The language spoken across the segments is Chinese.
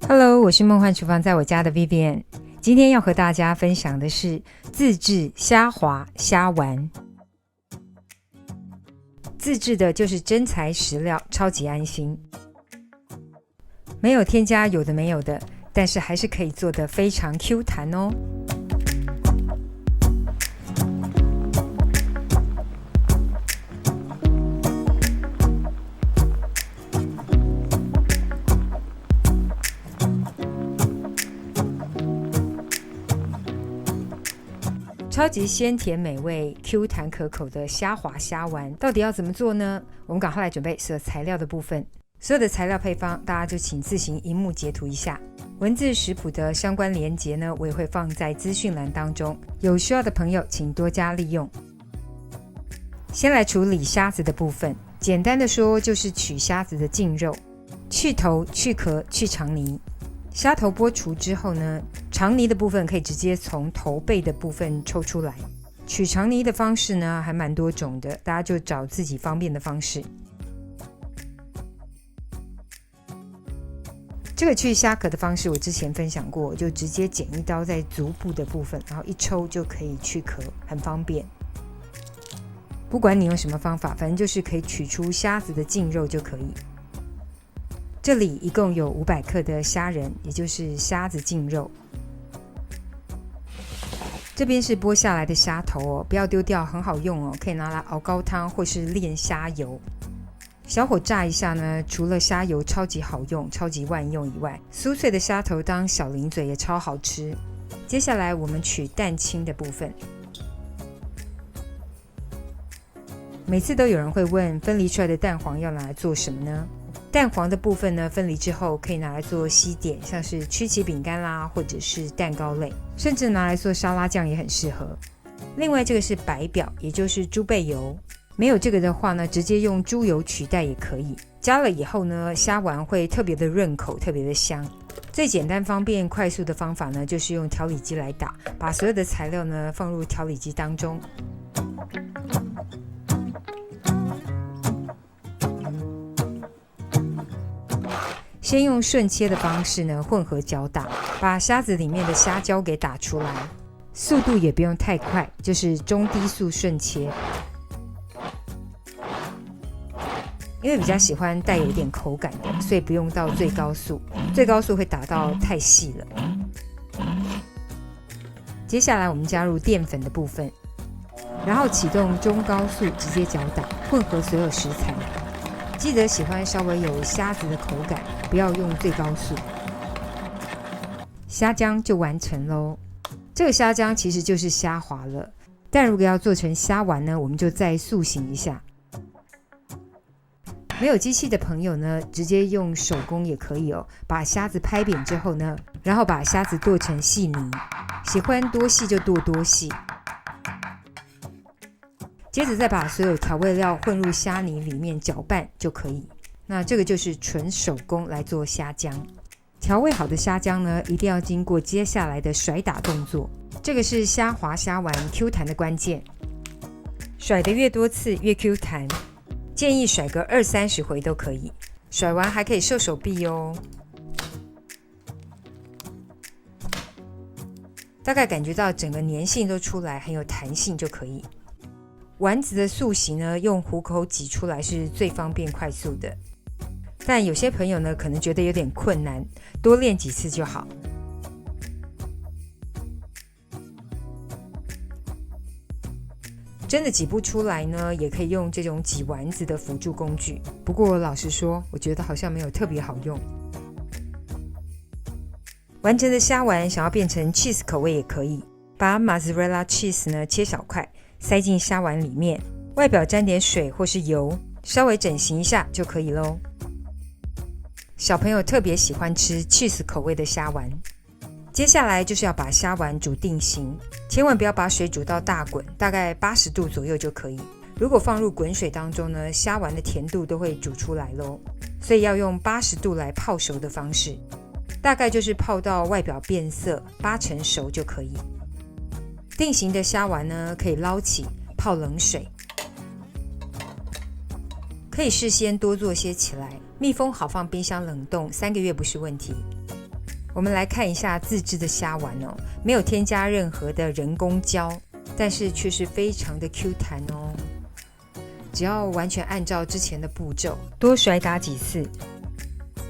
Hello， 我是梦幻厨房在我家的 Vivian， 今天要和大家分享的是自制虾滑虾丸。自制的就是真材实料，超级安心，没有添加有的没有的，但是还是可以做得非常 Q 弹哦。超级鲜甜美味 Q 弹可口的虾滑虾丸到底要怎么做呢？我们赶快来准备所有材料的部分。所有的材料配方大家就请自行萤幕截图一下，文字食谱的相关连结呢我也会放在资讯栏当中，有需要的朋友请多加利用。先来处理虾子的部分，简单的说就是取虾子的净肉，去头去壳去肠泥。虾头剥除之后呢，肠泥的部分可以直接从头背的部分抽出来。取肠泥的方式呢还蛮多种的，大家就找自己方便的方式。这个去虾壳的方式我之前分享过，就直接剪一刀在足部的部分，然后一抽就可以去壳，很方便。不管你用什么方法，反正就是可以取出虾子的净肉就可以。这里一共有500克的虾仁，也就是虾子净肉。这边是剥下来的虾头哦，不要丢掉，很好用哦，可以拿来熬高汤或是炼虾油。小火炸一下呢，除了虾油超级好用、超级万用以外，酥脆的虾头当小零嘴也超好吃。接下来我们取蛋清的部分。每次都有人会问，分离出来的蛋黄要拿来做什么呢？蛋黄的部分呢，分离之后可以拿来做西点，像是曲奇饼干啦，或者是蛋糕类，甚至拿来做沙拉酱也很适合。另外这个是白表，也就是猪背油，没有这个的话呢，直接用猪油取代也可以。加了以后呢，虾丸会特别的润口，特别的香。最简单方便快速的方法呢，就是用调理机来打，把所有的材料呢放入调理机当中。先用顺切的方式呢混合搅打，把虾子里面的虾胶给打出来，速度也不用太快，就是中低速顺切。因为比较喜欢带有一点口感的，所以不用到最高速，最高速会打到太细了。接下来我们加入淀粉的部分，然后启动中高速直接搅打，混合所有食材。记得喜欢稍微有虾子的口感，不要用最高速。虾浆就完成咯。这个虾浆其实就是虾滑了，但如果要做成虾丸呢，我们就再塑形一下。没有机器的朋友呢，直接用手工也可以哦。把虾子拍扁之后呢，然后把虾子剁成细泥，喜欢多细就剁多细。接着再把所有调味料混入虾泥里面搅拌就可以。那这个就是纯手工来做虾浆。调味好的虾浆呢，一定要经过接下来的甩打动作，这个是虾滑虾丸 Q 弹的关键。甩得越多次越 Q 弹，建议甩个20-30回都可以。甩完还可以瘦手臂哦。大概感觉到整个粘性都出来，很有弹性就可以。丸子的塑形呢，用虎口挤出来是最方便快速的，但有些朋友呢可能觉得有点困难，多练几次就好。真的挤不出来呢，也可以用这种挤丸子的辅助工具，不过老实说，我觉得好像没有特别好用。完成的虾丸想要变成 cheese 口味也可以，把 mozzarella cheese 呢切小块，塞进虾丸里面，外表沾点水或是油，稍微整形一下就可以咯。小朋友特别喜欢吃 cheese 口味的虾丸。接下来就是要把虾丸煮定型，千万不要把水煮到大滚，大概80度左右就可以。如果放入滚水当中呢，虾丸的甜度都会煮出来咯，所以要用80度来泡熟的方式，大概就是泡到外表变色，8成熟就可以。定型的虾丸呢，可以捞起泡冷水。可以事先多做些起来，密封好放冰箱冷冻3个月不是问题。我们来看一下自制的虾丸哦，没有添加任何的人工胶，但是却是非常的 Q 弹哦。只要完全按照之前的步骤，多甩打几次，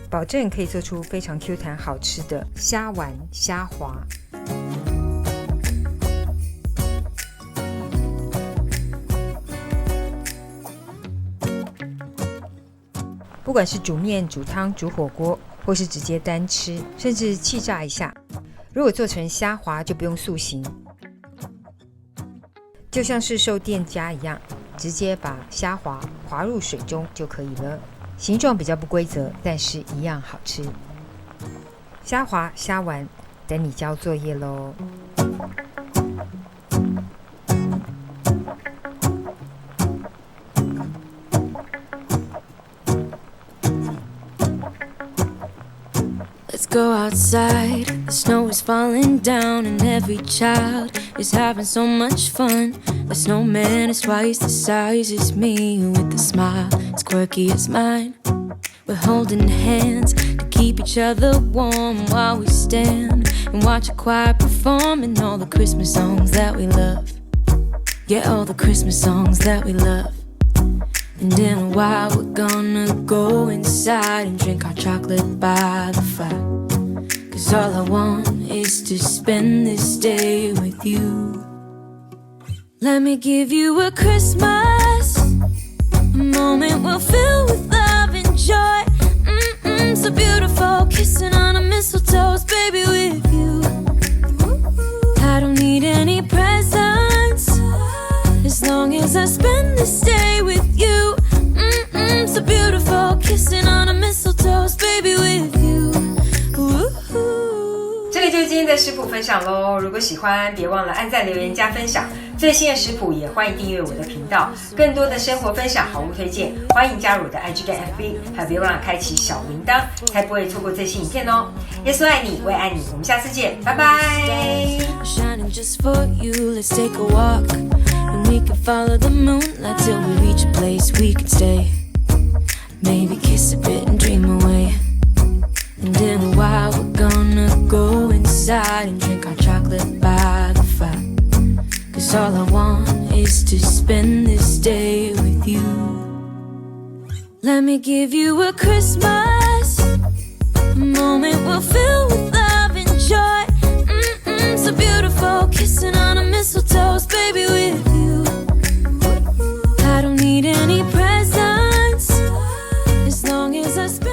保证可以做出非常 Q 弹好吃的虾丸虾滑。不管是煮面、煮汤、煮火锅，或是直接单吃，甚至气炸一下，如果做成虾滑就不用塑形，就像是受店家一样，直接把虾滑滑入水中就可以了。形状比较不规则，但是一样好吃。虾滑虾丸等你交作业咯。Let's go outside, the snow is falling down and every child is having so much fun. The snowman is twice the size as me with a smile as quirky as mine. We're holding hands to keep each other warm while we stand and watch a choir performing all the Christmas songs that we love. Yeah, all the Christmas songs that we love. And in a while we're gonna go inside and drink our chocolate by the fire. 'Cause all I want is to spend this day with you. Let me give you a Christmas, a moment we'll fill with love and joy. So beautiful, kissing on a mistletoe, baby, with you. I don't need any presents, as long as I spend this day with you. So beautiful, kissing on a mistletoe, baby, with you. 这里就是今天的食谱分享咯，如果喜欢别忘了按赞留言加分享，最新的食谱也欢迎订阅我的频道，更多的生活分享好物推荐欢迎加入我的 IG 跟 FB， 还有别忘了开启小铃铛，才不会错过最新影片哦。耶稣爱你，我也爱你，我们下次见，拜拜。Shining just for you, let's take a walk, and we can follow the moonlight till we reach a place we can stay. Maybe kiss a bit and dream away. And in a while we're gonna go inside and drink our chocolate by the fire. 'Cause all I want is to spend this day with you. Let me give you a Christmas, a moment we'll fill with love and joy. So beautiful, kissing on a mistletoe, baby, with you. I don't need any presents, as long as I spend